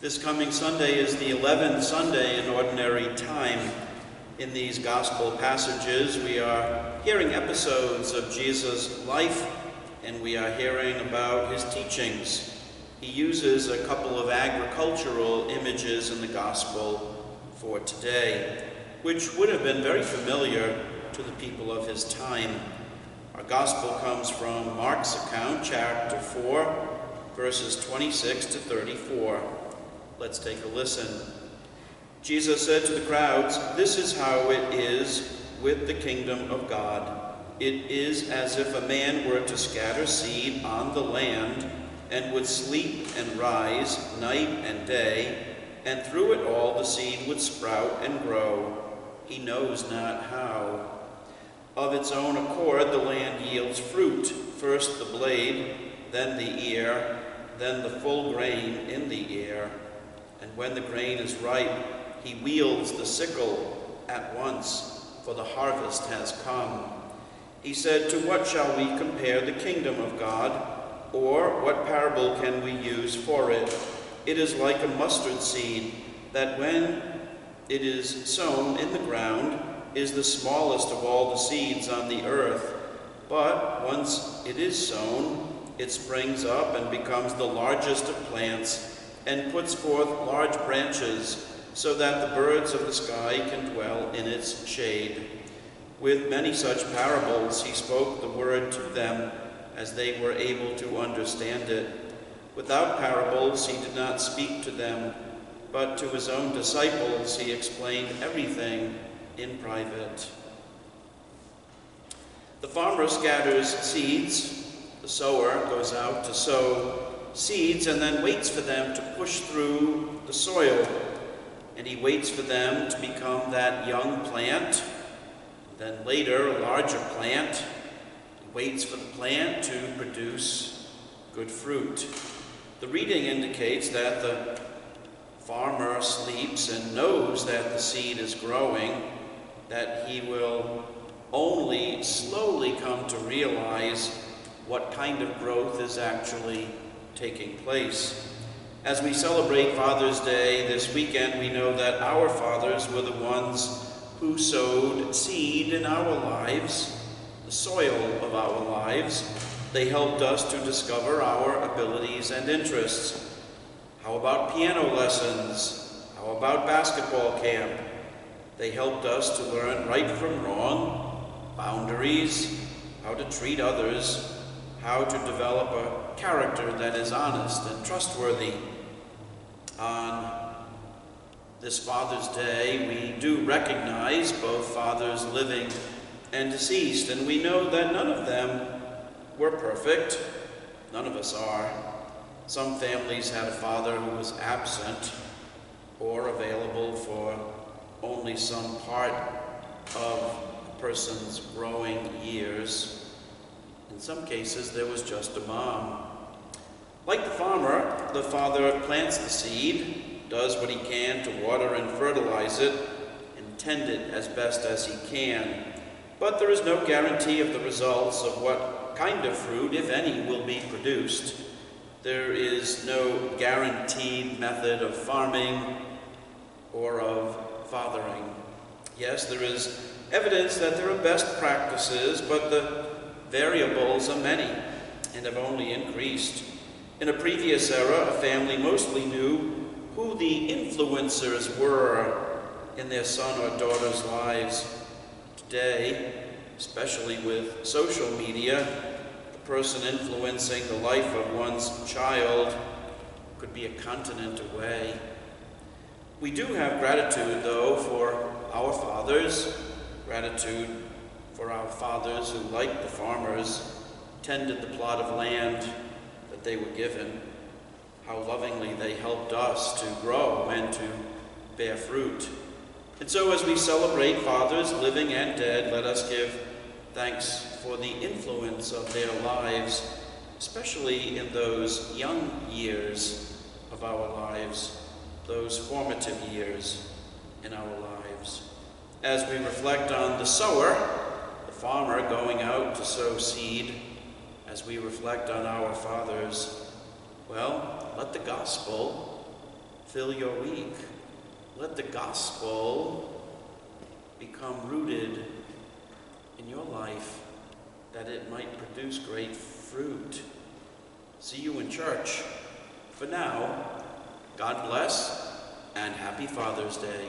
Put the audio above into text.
This coming Sunday is the 11th Sunday in Ordinary Time. In these gospel passages, we are hearing episodes of Jesus' life, and we are hearing about his teachings. He uses a couple of agricultural images in the gospel for today, which would have been very familiar to the people of his time. Our gospel comes from Mark's account, chapter 4, verses 26 to 34. Let's take a listen. Jesus said to the crowds, "This is how it is with the kingdom of God. It is as if a man were to scatter seed on the land and would sleep and rise night and day, and through it all the seed would sprout and grow. He knows not how. Of its own accord the land yields fruit, first the blade, then the ear, then the full grain in the ear. And when the grain is ripe, he wields the sickle at once, for the harvest has come." He said, "To what shall we compare the kingdom of God? Or what parable can we use for it? It is like a mustard seed, that when it is sown in the ground, is the smallest of all the seeds on the earth. But once it is sown, it springs up and becomes the largest of plants, and puts forth large branches, so that the birds of the sky can dwell in its shade." With many such parables he spoke the word to them, as they were able to understand it. Without parables he did not speak to them, but to his own disciples he explained everything in private. The farmer scatters seeds. The sower goes out to sow seeds and then waits for them to push through the soil. And he waits for them to become that young plant, then later a larger plant. He waits for the plant to produce good fruit. The reading indicates that the farmer sleeps and knows that the seed is growing, that he will only slowly come to realize what kind of growth is actually taking place. As we celebrate Father's Day this weekend, we know that our fathers were the ones who sowed seed in our lives, the soil of our lives. They helped us to discover our abilities and interests. How about piano lessons? How about basketball camp? They helped us to learn right from wrong, boundaries, how to treat others, how to develop a character that is honest and trustworthy. On this Father's Day, we do recognize both fathers living and deceased, and we know that none of them were perfect. None of us are. Some families had a father who was absent or available for only some part of a person's growing years. In some cases, there was just a mom. Like the farmer, the father plants the seed, does what he can to water and fertilize it, and tend it as best as he can. But there is no guarantee of the results of what kind of fruit, if any, will be produced. There is no guaranteed method of farming or of fathering. Yes, there is evidence that there are best practices, but the variables are many and have only increased. In a previous era, a family mostly knew who the influencers were in their son or daughter's lives. Today, especially with social media, the person influencing the life of one's child could be a continent away. We do have gratitude, though, for our fathers, gratitude for our fathers who, like the farmers, tended the plot of land that they were given, how lovingly they helped us to grow and to bear fruit. And so as we celebrate fathers living and dead, let us give thanks for the influence of their lives, especially in those young years of our lives, those formative years in our lives. As we reflect on the sower, the farmer going out to sow seed, as we reflect on our fathers, well, let the gospel fill your week. Let the gospel become rooted in your life that it might produce great fruit. See you in church. For now, God bless and happy Father's Day.